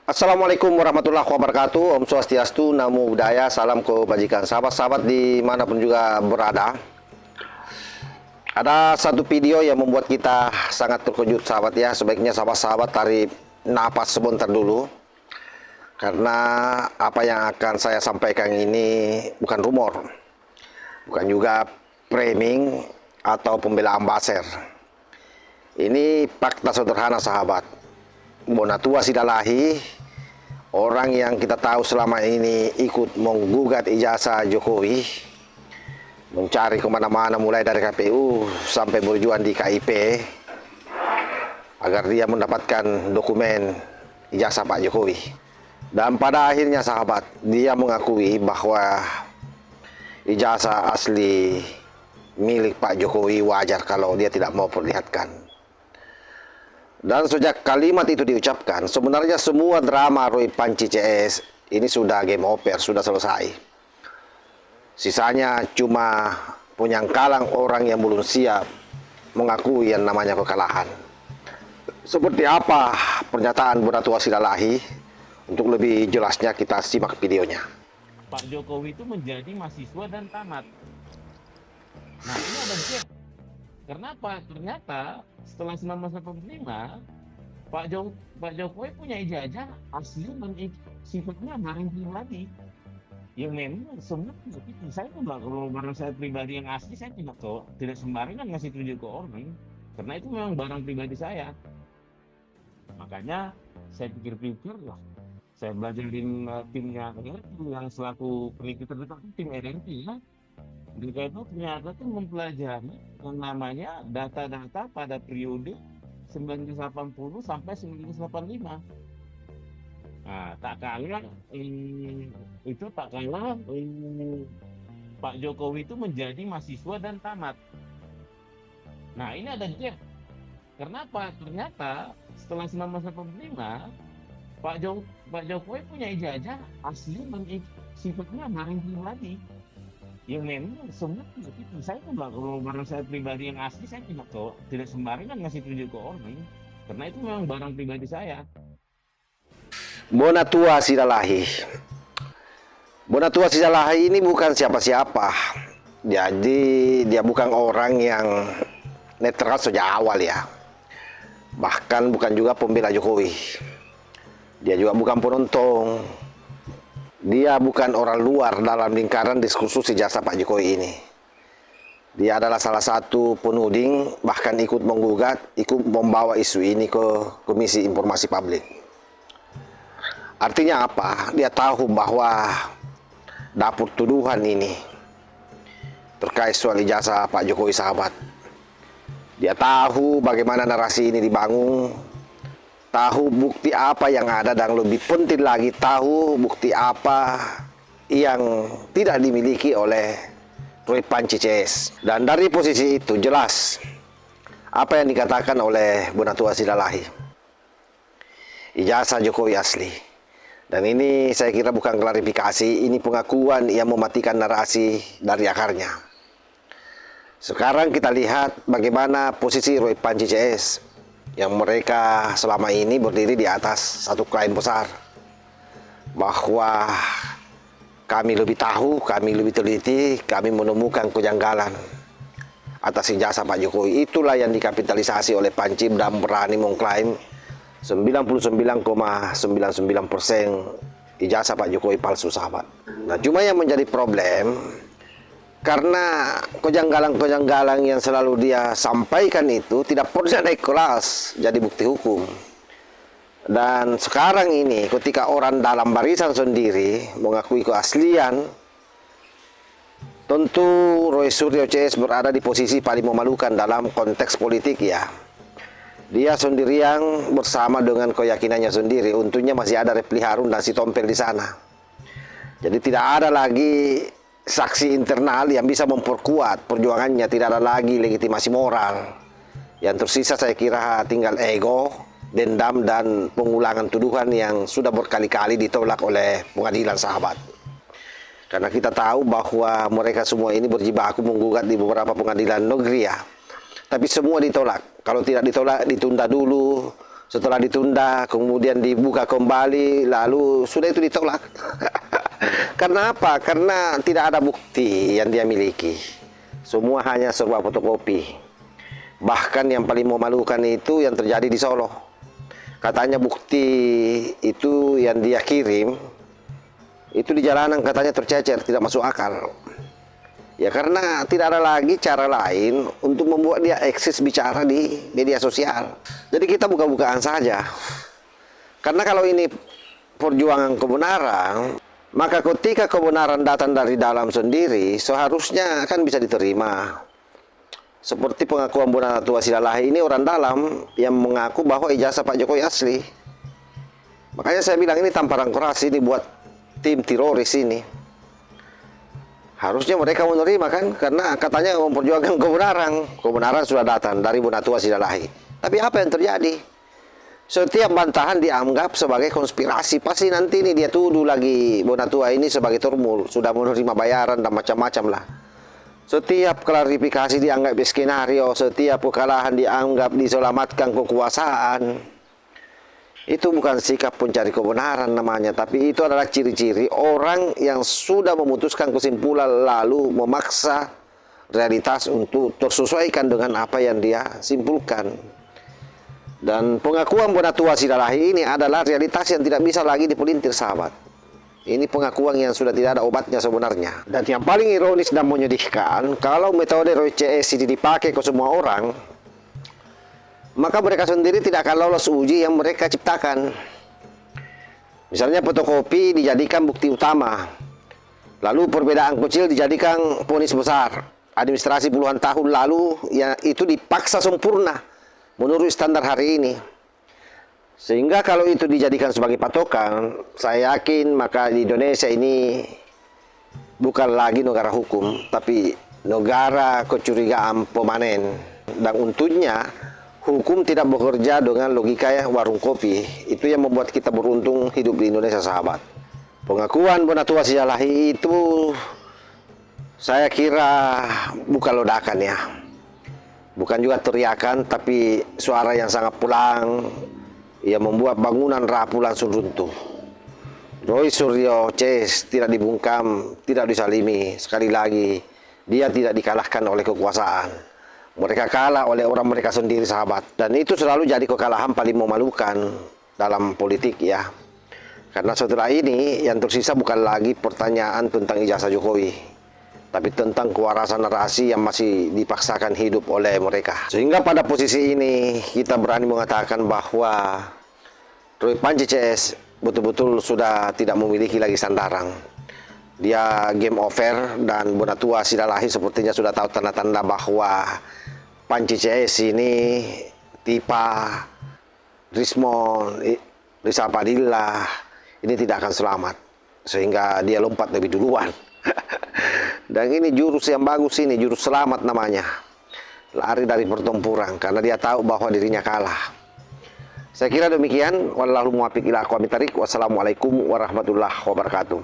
Assalamualaikum warahmatullahi wabarakatuh. Om Swastiastu, Namo Buddhaya, salam kebajikan. Sahabat-sahabat dimanapun juga berada, ada satu video yang membuat kita sangat terkejut, sahabat ya. Sebaiknya sahabat-sahabat tarik napas sebentar dulu, karena apa yang akan saya sampaikan ini bukan rumor, bukan juga framing atau pembelaan Basher. Ini fakta sederhana, sahabat. Bonatua Sidalahi, orang yang kita tahu selama ini ikut menggugat ijazah Jokowi, mencari kemana-mana mulai dari KPU sampai berjuang di KIP agar dia mendapatkan dokumen ijazah Pak Jokowi. Dan pada akhirnya, sahabat, dia mengakui bahwa ijazah asli milik Pak Jokowi wajar kalau dia tidak mau perlihatkan. Dan sejak kalimat itu diucapkan, sebenarnya semua drama Roy Panci CS ini sudah game over, sudah selesai. Sisanya cuma penyangkalan orang yang belum siap mengakui yang namanya kekalahan. Seperti apa pernyataan Bonatua Sidalahi? Untuk lebih jelasnya kita simak videonya. Pak Jokowi itu menjadi mahasiswa dan tamat. Nah, ini ada gap. Kenapa? Ternyata setelah 1985, Pak Jokowi punya ijazah asli dan sifatnya barang pribadi. Yang memang semua itu saya tuh kalau barang saya pribadi yang asli, saya tidak sembarangan ngasih tunjuk ke orang, karena itu memang barang pribadi saya. Makanya saya pikir-pikir lah, saya belajarin timnya yang selaku peneliti terdekat tim RRT ya. Mereka itu ternyata tuh mempelajari yang namanya data-data pada periode 1980 sampai 1985. Nah, tak kalah Pak Jokowi itu menjadi mahasiswa dan tamat. Nah, ini ada gap. Kenapa? Ternyata setelah 1985, Pak Jokowi punya ijazah asli dan sifatnya barang pribadi. Yang memang semua itu saya tuh kalau barang saya pribadi yang asli, saya tidak sembarangan ngasih tunjuk ke orang, karena itu memang barang pribadi saya. Bonatua Sidalahi. Bonatua Sidalahi ini bukan siapa-siapa. Jadi dia bukan orang yang netral sejak awal ya. Bahkan bukan juga pembela Jokowi. Dia juga bukan penonton. Dia bukan orang luar dalam lingkaran diskursus ijazah Pak Jokowi ini. Dia adalah salah satu penuding, bahkan ikut menggugat, ikut membawa isu ini ke Komisi Informasi Publik. Artinya apa? Dia tahu bahwa dapur tuduhan ini terkait soal ijazah Pak Jokowi, sahabat. Dia tahu bagaimana narasi ini dibangun, tahu bukti apa yang ada, dan lebih penting lagi tahu bukti apa yang tidak dimiliki oleh Roy Panci CS. Dan dari posisi itu jelas apa yang dikatakan oleh Bonatua Sidalahi, ijazah Jokowi asli. Dan ini saya kira bukan klarifikasi, ini pengakuan yang mematikan narasi dari akarnya. Sekarang kita lihat bagaimana posisi Roy Panci CS, yang mereka selama ini berdiri di atas satu klaim besar bahwa kami lebih tahu, kami lebih teliti, kami menemukan kejanggalan atas ijazah Pak Jokowi. Itulah yang dikapitalisasi oleh Panci dan berani mengklaim 99,99% ijazah Pak Jokowi palsu, sahabat. Nah, cuma yang menjadi problem, karena kejanggalan-kejanggalan yang selalu dia sampaikan itu tidak pernah naik kelas jadi bukti hukum. Dan sekarang ini ketika orang dalam barisan sendiri mengakui keaslian, tentu Roy Suryo CS berada di posisi paling memalukan dalam konteks politik ya. Dia sendirian bersama dengan keyakinannya sendiri. Untungnya masih ada Refli Harun dan si Tompel di sana. Jadi tidak ada lagi saksi internal yang bisa memperkuat perjuangannya, tidak ada lagi legitimasi moral. Yang tersisa saya kira tinggal ego, dendam, dan pengulangan tuduhan yang sudah berkali-kali ditolak oleh pengadilan, sahabat. Karena kita tahu bahwa mereka semua ini berjibaku menggugat di beberapa pengadilan negeri ya. Tapi semua ditolak. Kalau tidak ditolak, ditunda dulu, setelah ditunda kemudian dibuka kembali, lalu sudah itu ditolak. Karena apa? Karena tidak ada bukti yang dia miliki, semua hanya serba fotokopi. Bahkan yang paling memalukan itu yang terjadi di Solo. Katanya bukti itu yang dia kirim itu di jalanan katanya tercecer, tidak masuk akal. Ya karena tidak ada lagi cara lain untuk membuat dia eksis bicara di media sosial. Jadi kita buka-bukaan saja. Karena kalau ini perjuangan kebenaran, maka ketika kebenaran datang dari dalam sendiri, seharusnya kan bisa diterima. Seperti pengakuan Bonatua Silalahi ini orang dalam yang mengaku bahwa ijazah Pak Jokowi asli. Makanya saya bilang ini tamparan keras ini buat tim teroris ini. Harusnya mereka menerima kan, karena katanya memperjuangkan kebenaran. Kebenaran sudah datang dari Bonatua Silalahi. Tapi apa yang terjadi? Setiap bantahan dianggap sebagai konspirasi. Pasti nanti ini dia tuduh lagi Bonatua ini sebagai turmul, sudah menerima bayaran dan macam-macam lah. Setiap klarifikasi dianggap skenario, setiap kekalahan dianggap diselamatkan kekuasaan. Itu bukan sikap pencari kebenaran namanya, tapi itu adalah ciri-ciri orang yang sudah memutuskan kesimpulan lalu memaksa realitas untuk tersesuaikan dengan apa yang dia simpulkan. Dan pengakuan Bonatua Silalahi ini adalah realitas yang tidak bisa lagi dipelintir, sahabat. Ini pengakuan yang sudah tidak ada obatnya sebenarnya. Dan yang paling ironis dan menyedihkan, kalau metode Roy CS ini dipakai ke semua orang, maka mereka sendiri tidak akan lolos uji yang mereka ciptakan. Misalnya fotokopi dijadikan bukti utama, lalu perbedaan kecil dijadikan vonis besar. Administrasi puluhan tahun lalu ya itu dipaksa sempurna menurut standar hari ini. Sehingga kalau itu dijadikan sebagai patokan, saya yakin maka di Indonesia ini bukan lagi negara hukum, tapi negara kecurigaan permanen. Dan untungnya hukum tidak bekerja dengan logika warung kopi. Itu yang membuat kita beruntung hidup di Indonesia, sahabat. Pengakuan Bonatua Silalahi itu saya kira bukan ledakan ya. Bukan juga teriakan, tapi suara yang sangat pulang, yang membuat bangunan rapuh langsung runtuh. Roy Suryo CS tidak dibungkam, tidak disalimi. Sekali lagi, dia tidak dikalahkan oleh kekuasaan. Mereka kalah oleh orang mereka sendiri, sahabat. Dan itu selalu jadi kekalahan paling memalukan dalam politik ya. Karena setelah ini yang tersisa bukan lagi pertanyaan tentang ijazah Jokowi, tapi tentang kewarasan narasi yang masih dipaksakan hidup oleh mereka. Sehingga pada posisi ini kita berani mengatakan bahwa Roy Panji CS betul-betul sudah tidak memiliki lagi sandaran. Dia game over, dan Bonatua Silalahi sepertinya sudah tahu tanda-tanda bahwa Panji CS ini Tipa, Rismon, Rizal Padilla ini tidak akan selamat, sehingga dia lompat lebih duluan. Dan ini jurus yang bagus, ini jurus selamat namanya, lari dari pertempuran karena dia tahu bahwa dirinya kalah. Saya kira demikian. Wallahu muwaffiq ila aqwamit thariq. Wassalamualaikum warahmatullahi wabarakatuh.